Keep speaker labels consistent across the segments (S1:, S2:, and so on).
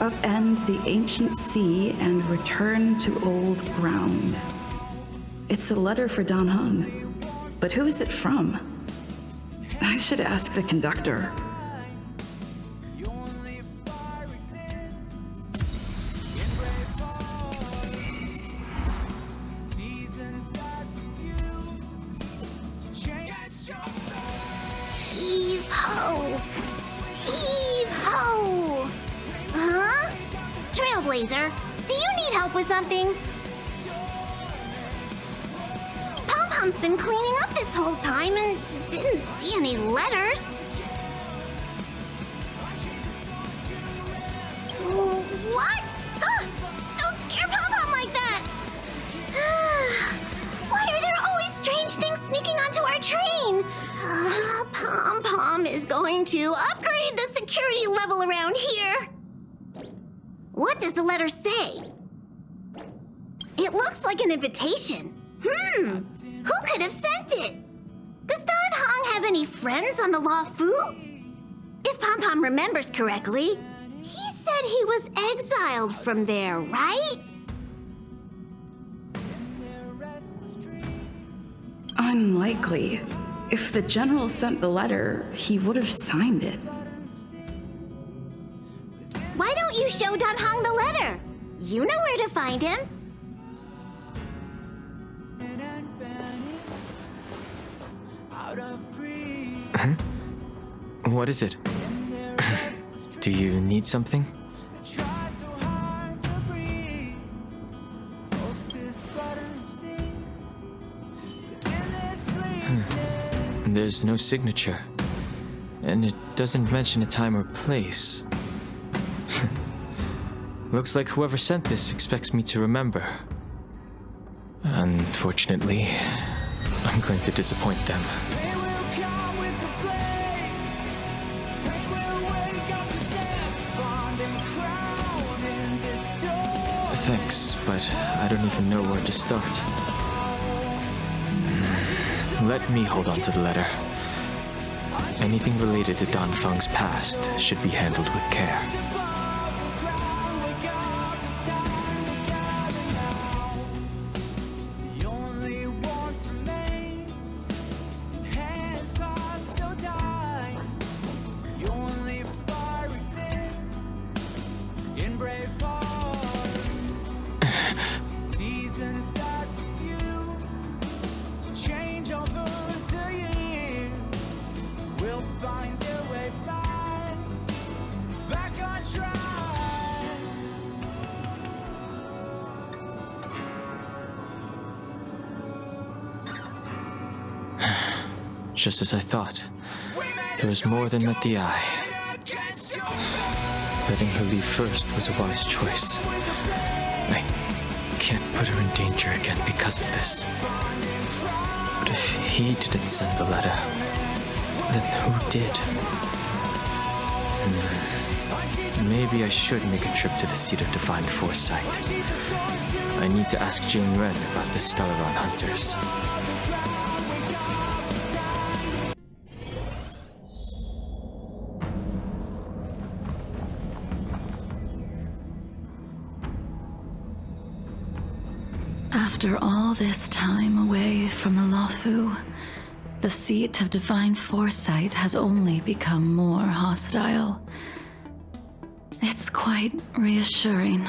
S1: Upend the ancient sea and return to old ground. It's a letter for Dan Heng, but who is it from? I should ask the conductor.
S2: Heave ho! Heave ho! Huh? Trailblazer, do you need help with something? Pom-Pom's been cleaning up this whole time and didn't see any letters. What? Don't scare Pom-Pom like that! Why are there always strange things sneaking onto our train? Pom-Pom is going to upgrade the security level around here. What does the letter say? It looks like an invitation. Who could have sent it? Does Dan Heng have any friends on the Law Fu? If Pom-Pom remembers correctly, he said he was exiled from there, right?
S1: Unlikely. If the general sent the letter, he would have signed it.
S2: Why don't you show Dan Heng the letter? You know where to find him.
S3: Huh? What is it? Do you need something? There's no signature, and it doesn't mention a time or place. Looks like whoever sent this expects me to remember. Unfortunately, I'm going to disappoint them. Thanks, but I don't even know where to start. Let me hold on to the letter. Anything related to Dan Feng's past should be handled with care. Just as I thought, there was more than met the eye. Letting her leave first was a wise choice. I can't put her in danger again because of this. But if he didn't send the letter, then who did? Maybe I should make a trip to the seat of Divine Foresight. I need to ask Jingliu about the Stellaron Hunters.
S4: After all this time away from the Law Fu, the seat of Divine Foresight has only become more hostile. It's quite reassuring.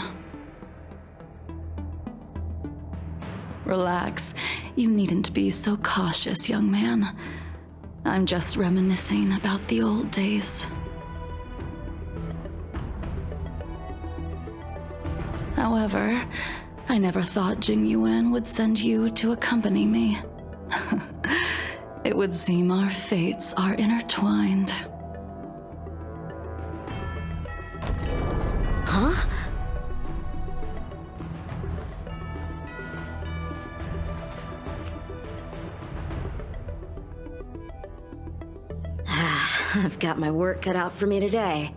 S4: Relax. You needn't be so cautious, young man. I'm just reminiscing about the old days. However, I never thought Jingliu would send you to accompany me. It would seem our fates are intertwined.
S2: Huh?
S5: I've got my work cut out for me today.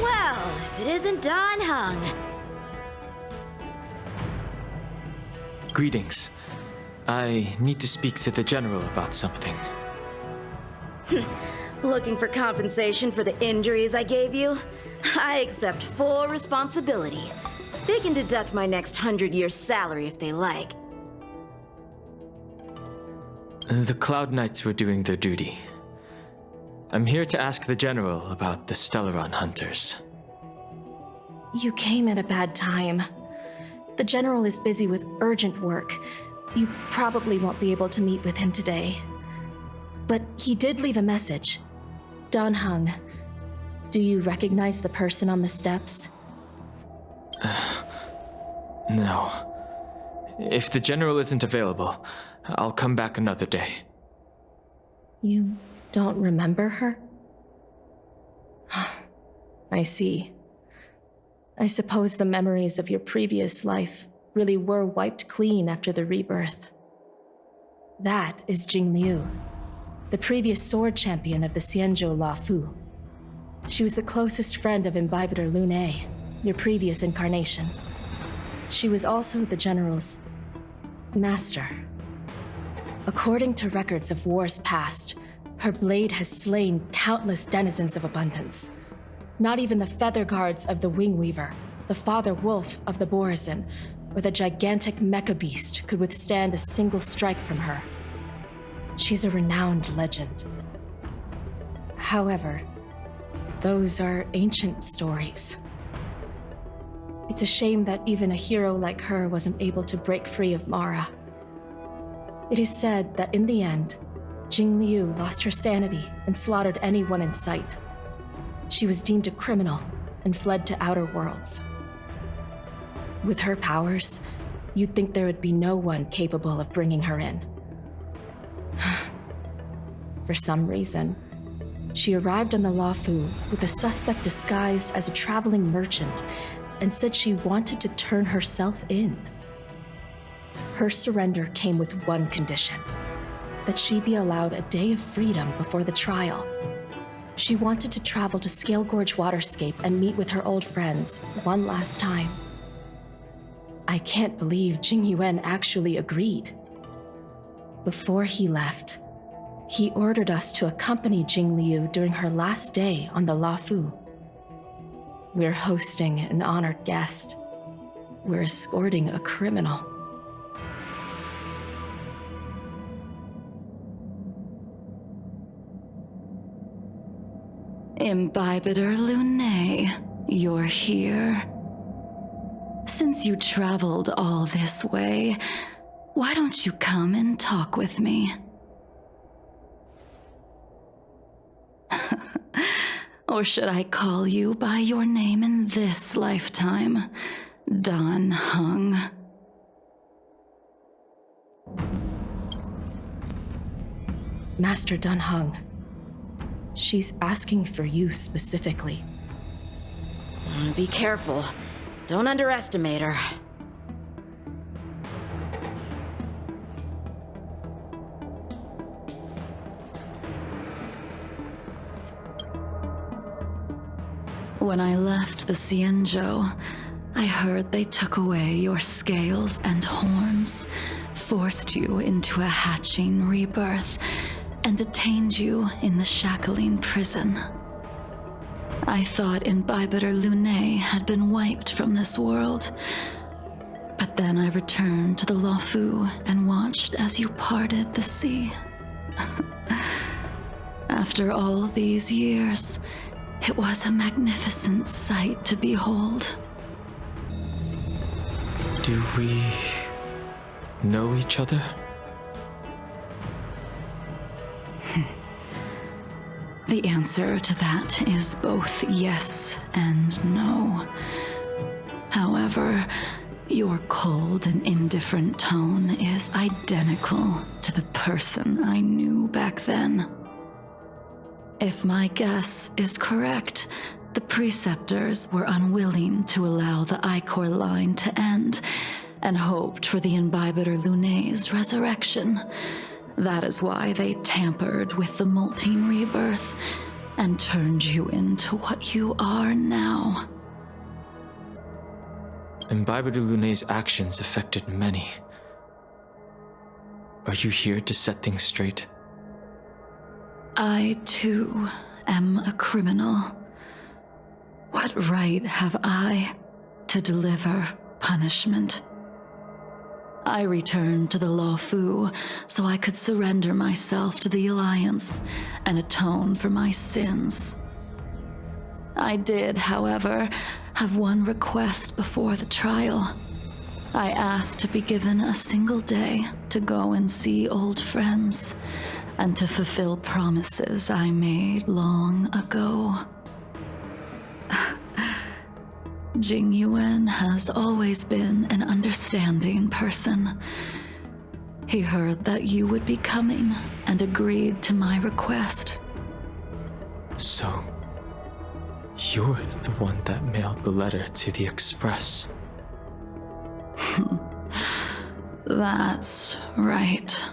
S5: Well, if it isn't Dan Heng.
S3: Greetings. I need to speak to the General about something.
S5: Looking for compensation for the injuries I gave you? I accept full responsibility. They can deduct my next 100-year salary if they like.
S3: The Cloud Knights were doing their duty. I'm here to ask the General about the Stellaron Hunters.
S6: You came at a bad time. The General is busy with urgent work. You probably won't be able to meet with him today. But he did leave a message. Dan Heng. Do you recognize the person on the steps?
S3: No. If the General isn't available, I'll come back another day.
S6: You don't remember her? I see. I suppose the memories of your previous life really were wiped clean after the rebirth. That is Jingliu, the previous sword champion of the Xianzhou Luofu. She was the closest friend of Imbibitor Lune, your previous incarnation. She was also the General's master. According to records of wars past, her blade has slain countless denizens of abundance. Not even the feather guards of the Wingweaver, the father wolf of the Borazon, or the gigantic mecha beast could withstand a single strike from her. She's a renowned legend. However, those are ancient stories. It's a shame that even a hero like her wasn't able to break free of Mara. It is said that in the end, Jingliu lost her sanity and slaughtered anyone in sight. She was deemed a criminal and fled to outer worlds. With her powers, you'd think there would be no one capable of bringing her in. For some reason, she arrived on the Luofu with a suspect disguised as a traveling merchant and said she wanted to turn herself in. Her surrender came with one condition: that she be allowed a day of freedom before the trial. She wanted to travel to Scale Gorge Waterscape and meet with her old friends one last time. I can't believe Jing Yuan actually agreed. Before he left, he ordered us to accompany Jingliu during her last day on the Luofu. We're hosting an honored guest. We're escorting a criminal.
S4: Imbibitor Lune, you're here. Since you traveled all this way, why don't you come and talk with me? Or should I call you by your name in this lifetime? Dan Heng.
S6: Master Dan Heng. She's asking for you specifically.
S5: Be careful. Don't underestimate her.
S4: When I left the Xianzhou, I heard they took away your scales and horns, forced you into a hatching rebirth, and detained you in the shackling prison. I thought Imbibitor Lune had been wiped from this world, but then I returned to the Luofu and watched as you parted the sea. After all these years, it was a magnificent sight to behold.
S3: Do we know each other?
S4: The answer to that is both yes and no. However, your cold and indifferent tone is identical to the person I knew back then. If my guess is correct, the preceptors were unwilling to allow the Ichor line to end and hoped for the Imbibitor Lune's resurrection. That is why they tampered with the molting rebirth and turned you into what you are now.
S3: Imbibitor Lune's actions affected many. Are you here to set things straight?
S4: I, too, am a criminal. What right have I to deliver punishment? I returned to the Luofu so I could surrender myself to the Alliance and atone for my sins. I did, however, have one request before the trial. I asked to be given a single day to go and see old friends and to fulfill promises I made long ago. Jingliu has always been an understanding person. He heard that you would be coming and agreed to my request.
S3: So, you're the one that mailed the letter to the Express.
S4: That's right.